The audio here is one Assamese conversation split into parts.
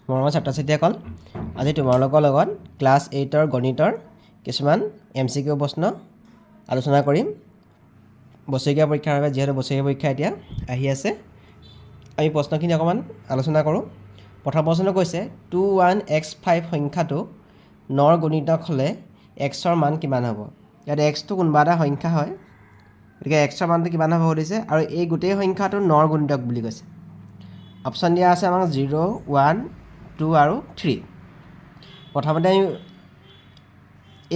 মৰমৰ ছাত্ৰ ছাত্ৰীসকল, আজি তোমালোকৰ লগত ক্লাছ 8ৰ গণিতৰ কিছুমান MCQ প্ৰশ্ন আলোচনা কৰিম। বছৰীয়া পৰীক্ষাৰ বাবে যিহেতু বছৰীয়া পৰীক্ষা এতিয়া আহি আছে, আমি প্ৰশ্নখিনি অকণমান আলোচনা কৰোঁ। প্ৰথম প্ৰশ্নটো কৈছে 21x5 সংখ্যাটো 9ৰ গুণিতক হ'লে xৰ মান কিমান হ'ব? ইয়াত xটো কোনোবা এটা সংখ্যা হয়, গতিকে xৰ মানটো কিমান হ'ব সুধিছে, আৰু এই গোটেই সংখ্যাটো 9ৰ গুণিতক বুলি কৈছে। অপশ্যন দিয়া আছে আমাক 0, 1, 2 আৰু 3। প্ৰথমতে আমি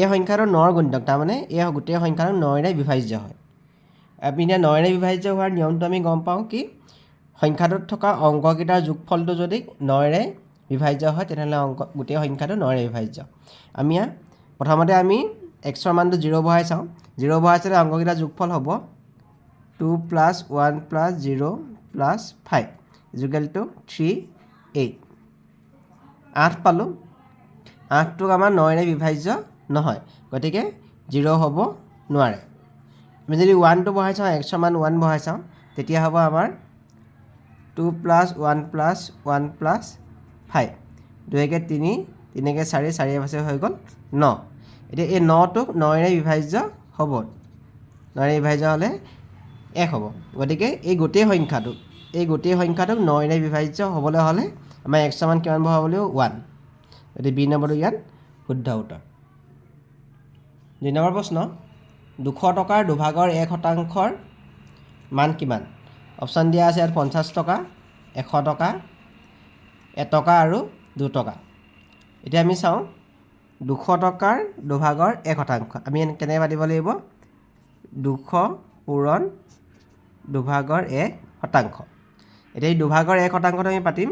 এই সংখ্যাটো 9ৰ গুণিতক, তাৰমানে এই গোটেই সংখ্যাটো 9ৰে বিভাজ্য হয়। আমি এতিয়া 9ৰে বিভাজ্য হোৱাৰ নিয়মটো আমি গম পাওঁ কি, সংখ্যাটোত থকা অংককেইটাৰ যোগফলটো যদি 9ৰে বিভাজ্য হয় তেনেহ'লে গোটেই সংখ্যাটো 9ৰে বিভাজ্য। প্ৰথমতে আমি xৰ মানটো 0 বহাই চাওঁ। 0 বহাই চালে অংককেইটাৰ যোগফল হ'ব 2 + 1 + 0 + 5 = 3, 8। 8 পালোঁ। 8টোক আমাৰ 9ৰে বিভাজ্য নহয়, গতিকে 0 হ'ব নোৱাৰে। আমি যদি 1টো বহাই চাওঁ, xৰ মান 1 বহাই চাওঁ, তেতিয়া হ'ব আমাৰ 2 + 1 + 1 + 5, 2 × 3, 3 × 4, 4 × 5 হৈ গ'ল 9। এতিয়া এই 9টোক 9ৰে বিভাজ্য হ'ব, 9ৰে বিভাজ্য হ'লে 1 হ'ব। গতিকে এই গোটেই সংখ্যাটোক 9ৰে বিভাজ্য হ'বলৈ হ'লে আমাৰ xৰ মান কিমান বহাব লাগিব? 1। গতিকে বি নম্বৰটো ইয়াত শুদ্ধ উত্তৰ। 2 নম্বৰ প্ৰশ্ন, 200 টকাৰ দুভাগৰ 1% মান কিমান? অপশ্যন দিয়া আছে ইয়াত 50 টকা, 100 টকা, 1 টকা আৰু 2 টকা। এতিয়া আমি চাওঁ 200 টকাৰ দুভাগৰ 1%। আমি কেনেকৈ পাতিব লাগিব? 200 পূৰণ দুভাগৰ 1%। এতিয়া এই দুভাগৰ 1%টো আমি পাতিম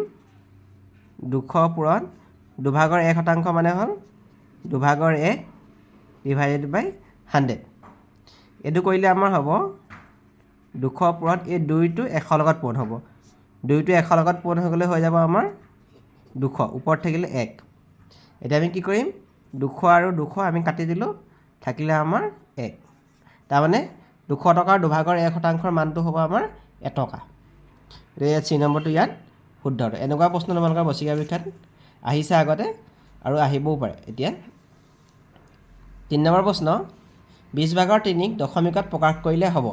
200 পূৰণ দুভাগৰ 1% মানে হ'ল দুভাগৰ 1 / 100। এইটো কৰিলে আমাৰ হ'ব 200 পূৰণ এই 2টো 100 লগত পূৰণ হ'ব। 2টো 100 লগত পূৰণ হৈ গ'লে হৈ যাব আমাৰ 200, ওপৰত থাকিলে 1। এতিয়া আমি কি কৰিম? 200 আৰু 200 আমি কাটি দিলোঁ, থাকিলে আমাৰ 1। তাৰমানে 200 টকাৰ দুভাগৰ 1%ৰ মানটো হ'ব আমাৰ 1 টকা। গতিকে চি নম্বৰটো ইয়াত শুদ্ধ। এনেকুৱা প্ৰশ্ন তোমালোকৰ বছৰীয়া পৰীক্ষাত আহিছে আগতে আৰু আহিবও পাৰে এতিয়া। 3 নম্বৰ প্ৰশ্ন, 20/3ক দশমিকত প্ৰকাশ কৰিলে হ'ব।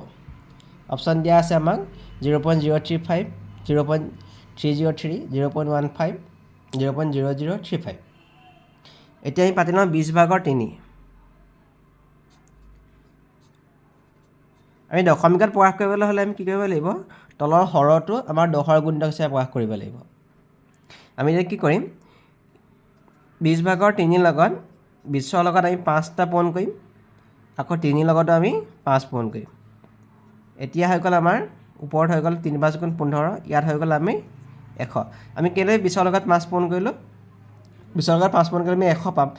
অপশ্যন দিয়া আছে আমাক 0.035, 0.303, 0.15, 0.0035। এতিয়া আমি পাতি লওঁ 20/3। আমি দশমিকত প্ৰকাশ কৰিবলৈ হ'লে আমি কি কৰিব লাগিব? তলৰ হৰটো আমাৰ 10ৰ গুণিতক হিচাপে প্ৰকাশ কৰিব লাগিব। আমি এতিয়া কি কৰিম? 20/3 লগত 20ৰ লগত আমি 5টা পূৰণ কৰিম, আকৌ 3ৰ লগতো আমি 5 পূৰণ কৰিম। এতিয়া হৈ গ'ল আমাৰ ওপৰত হৈ গ'ল 3 × 5 = 15, ইয়াত হৈ গ'ল আমি 100। আমি কেলৈ 20ৰ লগত 5 পূৰণ কৰিলোঁ? 20ৰ লগত 5 পূৰণ কৰিলে আমি 100 পাম।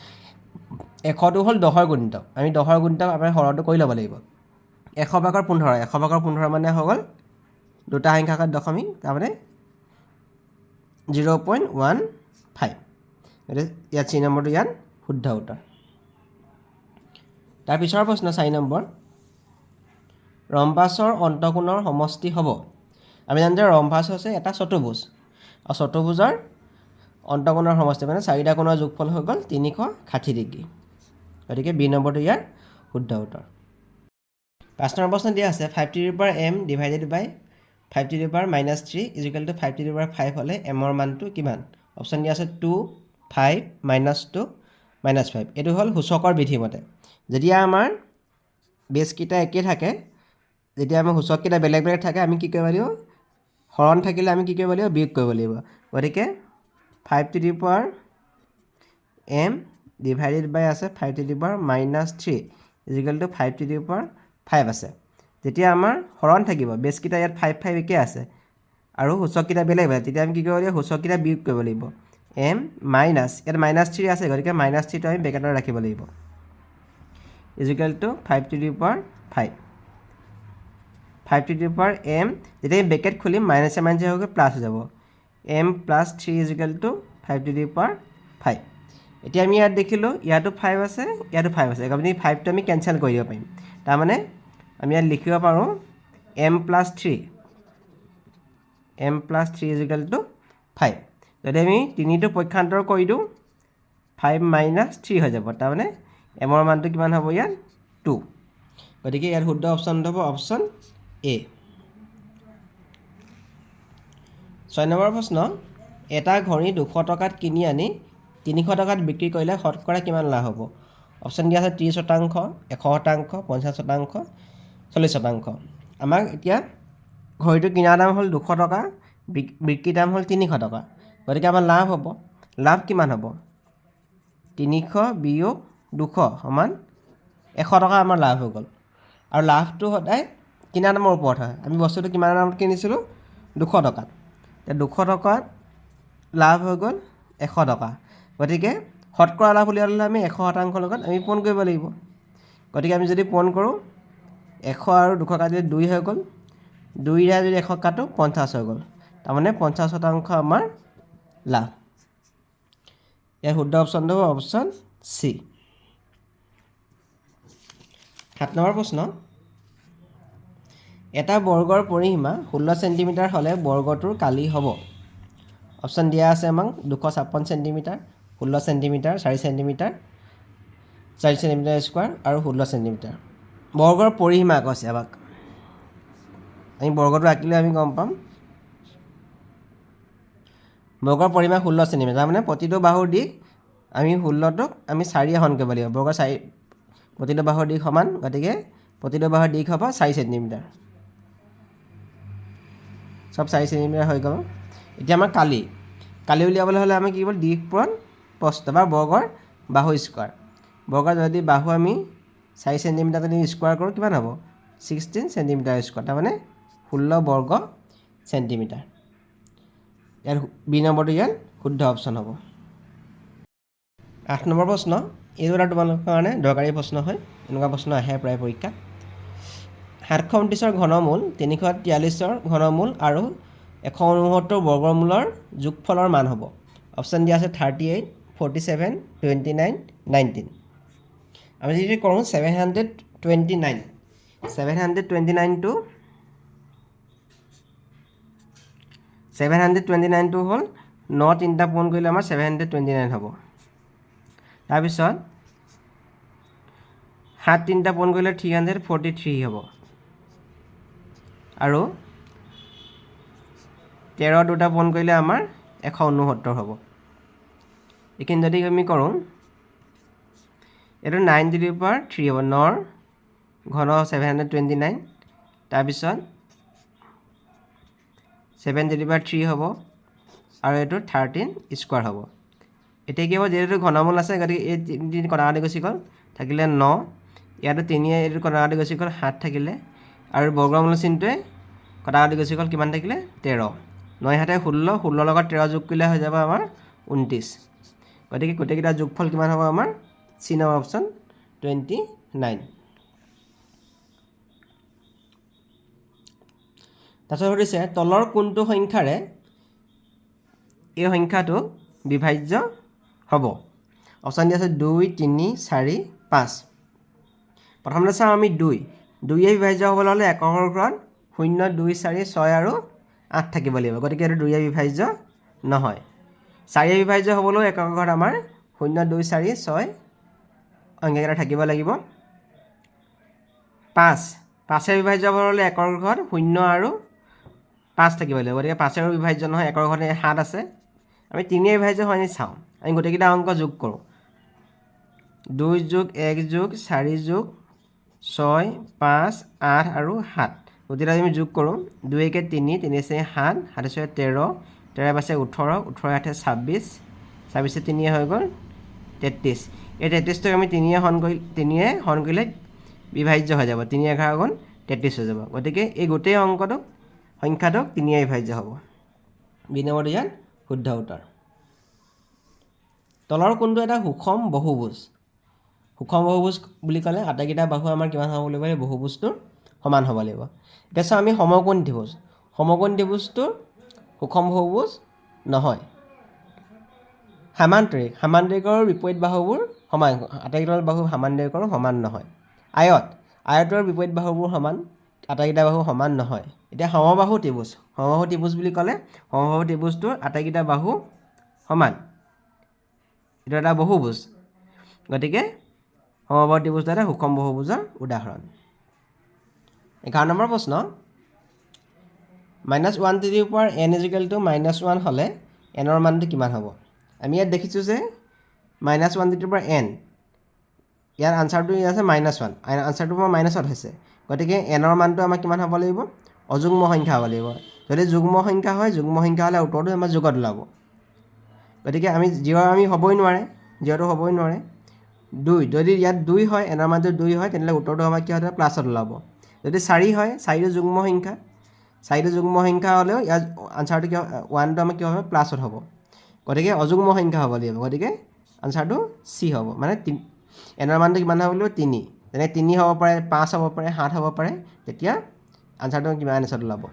100টো হ'ল 10ৰ গুণিতক, আমি 10ৰ গুণিতক আমাৰ হৰটো কৰি ল'ব লাগিব। 100/15, 100/15 মানে হৈ গ'ল দুটা সংখ্যাৰ আগত দশমিক, তাৰমানে 0.15। গতিকে ইয়াত চি নম্বৰটো ইয়াত শুদ্ধ উত্তৰ। তাৰপিছৰ প্ৰশ্ন 4 নম্বৰ, ৰম্বাছৰ অন্তঃকোণৰ সমষ্টি হ'ব। আমি জানো যে ৰম্বাছ হৈছে এটা চতুৰ্ভুজ, আৰু চতুৰ্ভুজৰ অন্তঃকোণৰ সমষ্টি মানে 4টা কোণৰ যোগফল হৈ গ'ল 360 ডিগ্ৰী। গতিকে বি নম্বৰটো ইয়াৰ শুদ্ধ উত্তৰ। 5 নম্বৰ প্ৰশ্ন দিয়া আছে 5m / 5 - 3 = 5 হ'লে mৰ মানটো কিমান? অপশ্যন দিয়া আছে 2, 5, -2, -5। এইটো হ'ল সূচকৰ বিধিমতে। যেতিয়া আমাৰ বেছকেইটা একেই থাকে, যেতিয়া আমাৰ সূচককেইটা বেলেগ বেলেগ থাকে, আমি কি কৰিব লাগিব? হৰণ থাকিলে আমি কি কৰিব লাগিব? বিয়োগ কৰিব লাগিব। গতিকে 5m আছে 5 - 3 = 5 আছে। যেতিয়া আমাৰ হৰণ থাকিব, বেছকেইটা ইয়াত 5, 5 একে আছে আৰু সূচককেইটা বেলেগ বেলেগ, তেতিয়া আমি কি কৰিব লাগিব? সূচককেইটা বিয়োগ কৰিব লাগিব। ইয়াত -3 আছে, গতিকে -3টো আমি ব্ৰেকেটত ৰাখিব লাগিব। = 5 5m, যেতিয়া আমি ব্ৰেকেট খুলিম মাইনাছে মাইনাছে হৈ গৈ প্লাছ হৈ যাব। m + 3 = 5। এতিয়া আমি ইয়াত দেখিলোঁ ইয়াতো 5 আছে, ইয়াতো 5 আছে, গতিকে 5টো আমি কেঞ্চেল কৰি দিব পাৰিম। তাৰমানে আমি ইয়াত লিখিব পাৰোঁ m + 3 = 5। যদি আমি 3টো পক্ষান্তৰ কৰি দিওঁ 5 - 3 হৈ যাব তাৰমানে m ৰ মানটো কিমান হ'ব ইয়াত 2 গতিকে ইয়াৰ শুদ্ধ অপশ্যন হ'ব অপশ্যন এ 6 নম্বৰ প্ৰশ্ন এটা ঘড়ী 200 টকাত কিনি আনি 300 টকাত বিক্ৰী কৰিলে শতকৰা কিমান লাভ হ'ব অপশ্যন দিয়া আছে 30%, 100%, 50%, 40%। আমাক এতিয়া ঘড়ীটো কিনাৰ দাম হ'ল 200 টকা বিক্ৰীৰ দাম হ'ল 300 টকা গতিকে আমাৰ লাভ হ'ব লাভ কিমান হ'ব 300 বিয়োগ 200 সমান 100 টকা আমাৰ লাভ হৈ গ'ল আৰু লাভটো সদায় কিনা দামৰ ওপৰত হয় আমি বস্তুটো কিমান দামত কিনিছিলোঁ 200 টকাত এতিয়া 200 টকাত লাভ হৈ গ'ল 100 টকা গতিকে শতকৰা লাভ উলিয়াবলৈ আমি 100% লগত আমি পূৰণ কৰিব লাগিব গতিকে আমি যদি পূৰণ কৰোঁ 100 আৰু 200 কাটিলে 2 হৈ গ'ল 2ৰে যদি 100 কাটো 50 হৈ গ'ল তাৰমানে 50% আমাৰ লাভ ইয়াৰ শুদ্ধ অপশ্যনটো হ'ব অপশ্যন চি 7 নম্বৰ প্ৰশ্ন এটা বৰ্গৰ পৰিসীমা 16 চেণ্টিমিটাৰ হ'লে বৰ্গটোৰ কালি হ'ব অপশ্যন দিয়া আছে আমাক 256 centimetre 16 centimetre 4 centimetre 4 centimetre square আৰু 16 চেণ্টিমিটাৰ বৰ্গৰ পৰিসীমা কৈছে আমাক আমি বৰ্গটো আঁকিলে আমি গম পাম বৰ্গৰ পৰিসীমা 16 চেণ্টিমিটাৰ তাৰমানে প্ৰতিটো বাহুৰ দিশ আমি 16টোক আমি 4 হৰণ কৰিব লাগিব বৰ্গৰ 4 প্ৰতিটো বাহুৰ দিশ সমান গতিকে প্ৰতিটো বাহুৰ দিশ হ'ব 4 চেণ্টিমিটাৰ সব 4 চেণ্টিমিটাৰ হৈ গ'ল এতিয়া আমাৰ কালি উলিয়াবলৈ হ'লে আমি কি কৰিব দিশ পূৰণ প্ৰস্থ বা বৰ্গৰ বাহু স্কোৱাৰ বৰ্গৰ যদি বাহু আমি 4 চেণ্টিমিটাৰ যদি স্কোৱাৰ কৰোঁ কিমান হ'ব 16 চেণ্টিমিটাৰ স্কোৱাৰ তাৰমানে 16 বৰ্গ চেণ্টিমিটাৰ ইয়াৰ বি নম্বৰটো ইয়াৰ শুদ্ধ অপশ্যন হ'ব 8 নম্বৰ প্ৰশ্ন এইটো এটা তোমালোকৰ কাৰণে দৰকাৰী প্ৰশ্ন হয় এনেকুৱা প্ৰশ্ন আহে প্ৰায় পৰীক্ষাত 729ৰ ঘনমূল 343ৰ ঘনমূল আৰু 169 বৰ্গমূলৰ যোগফলৰ মান হ'ব অপশ্যন দিয়া আছে 38, 47, 29, 19 আমি যদি কৰোঁ 729টো হ'ল 9 3টা পূৰণ কৰিলে আমাৰ 729 হ'ব তাৰপিছত 7 3টা পূৰণ কৰিলে 343 হ'ব আৰু 13 2টা পূৰণ কৰিলে আমাৰ 169 হ'ব এইখিনি যদি আমি কৰোঁ এইটো 9 to the power 3 হ'ব 9ৰ ঘন 729 তাৰপিছত 7 to the power 3 হ'ব আৰু এইটো 13 স্কোৱাৰ হ'ব এতিয়া কি হ'ব যিহেতু ঘনমূল আছে গতিকে এই 3 কটাকাটি গুচি গ'ল থাকিলে 9 ইয়াতো 3 এইটো কটাকাটি গুচি গ'ল 7 থাকিলে আৰু বৰ্গমূল চিনটোৱে কটাকাটি গুচি গ'ল কিমান থাকিলে 13 9 7 16 16 লগত 13 যোগ কৰিলে হৈ যাব আমাৰ 29 গতিকে গোটেইকেইটা যোগফল কিমান হ'ব আমাৰ চি নম্বৰ অপশ্যন 29 তাৰপিছত সুধিছে তলৰ কোনটো সংখ্যাৰে এই সংখ্যাটো বিভাজ্য হ'ব অপশ্যন দিয়া আছে 2 3 4 5 প্ৰথমতে চাওঁ আমি 2য়ে বিভাজ্য হ'বলৈ হ'লে এককৰ ঘৰত 0 2 4 6 আৰু 8 থাকিব লাগিব গতিকে এইটো 2য়ে বিভাজ্য নহয় 4য়ে বিভাজ্য হ'বলৈ এককৰ ঘৰত আমাৰ 0 2 4 6 সংখ্যাকেইটা থাকিব লাগিব 5য়ে বিভাজ্য হ'বলৈ একৰ ঘৰত 0 আৰু 5 থাকিব লাগিব গতিকে 5ৰো বিভাজ্য নহয় একৰ ঘৰত 7 আছে আমি 3য়ে বিভাজ্য হয়নি চাওঁ আমি গোটেইকেইটা অংক যোগ কৰোঁ 2 যোগ 1 যোগ 4 যোগ 6 5 8 আৰু 7 গোটেইকেইটা আমি যোগ কৰোঁ 2 1 3 3 4 7 7 13 13 5 18 18 8 26 26 3 হৈ গ'ল 33 এই 33টোক আমি 3য়ে হৰণ কৰিলে বিভাজ্য হৈ যাব 3 11 গুণ 33 হৈ যাব গতিকে এই গোটেই অংকটো সংখ্যাটোক 3য়ে বিভাজ্য হ'ব বি নম্বৰটো ইয়াত শুদ্ধ উত্তৰ তলৰ কোনটো এটা সুষম বহুভুজ বুলি ক'লে আটাইকেইটা বাহু আমাৰ কিমান হ'ব লাগিব বহুভুজটোৰ সমান হ'ব লাগিব এতিয়া চাওঁ আমি সমকোণ ত্ৰিভুজটোৰ সুষম বহুভুজ নহয় সামান্তৰিকৰ বিপৰীত বাহুবোৰ সমান আটাইকেইটা বাহু সামান্তৰিকৰ সমান নহয় আয়তৰ বিপৰীত বাহুবোৰ সমান আটাইকেইটা বাহু সমান নহয় এতিয়া সমবাহু ত্ৰিভুজ বুলি ক'লে সমবাহু ত্ৰিভুজটোৰ আটাইকেইটা বাহু সমান এইটো এটা বহুভুজ গতিকে সমৱৰ্তী বস্তু এটা সুষম বহুভুজৰ উদাহৰণ 11 নম্বৰ প্ৰশ্ন -1 n = -1 হ'লে n ৰ মানটো কিমান হ'ব আমি ইয়াত দেখিছোঁ যে -1 n ইয়াৰ আনচাৰটো আছে -1 আনচাৰটো মাইনাছত হৈছে গতিকে n ৰ মানটো আমাৰ কিমান হ'ব লাগিব অযুগ্ম সংখ্যা হ'ব লাগিব যদি যুগ্ম সংখ্যা হয় যুগ্ম সংখ্যা হ'লে উত্তৰটো আমাৰ যোগত ওলাব গতিকে আমি জিৰ' হ'বই নোৱাৰে জিৰ'টো হ'বই নোৱাৰে 2 যদি ইয়াত 2 হয় n ৰ মানটো 2 হয় তেনেহ'লে উত্তৰটো আমাৰ কি হ'ব প্লাছত ওলাব যদি 4 হয় 4টো যুগ্ম সংখ্যা 4টো যুগ্ম সংখ্যা হ'লেও ইয়াৰ আনচাৰটো কি 1টো আমাৰ কি হ'ব প্লাছত হ'ব গতিকে অযুগ্ম সংখ্যা হ'ব লাগিব গতিকে আনচাৰটো চি হ'ব মানে n ৰ মানটো কিমান হ'ব লাগিব 3 যেনে 3 হ'ব পাৰে 5 হ'ব পাৰে 7 হ'ব পাৰে তেতিয়া আনচাৰটো কিমান আনচাৰত ওলাব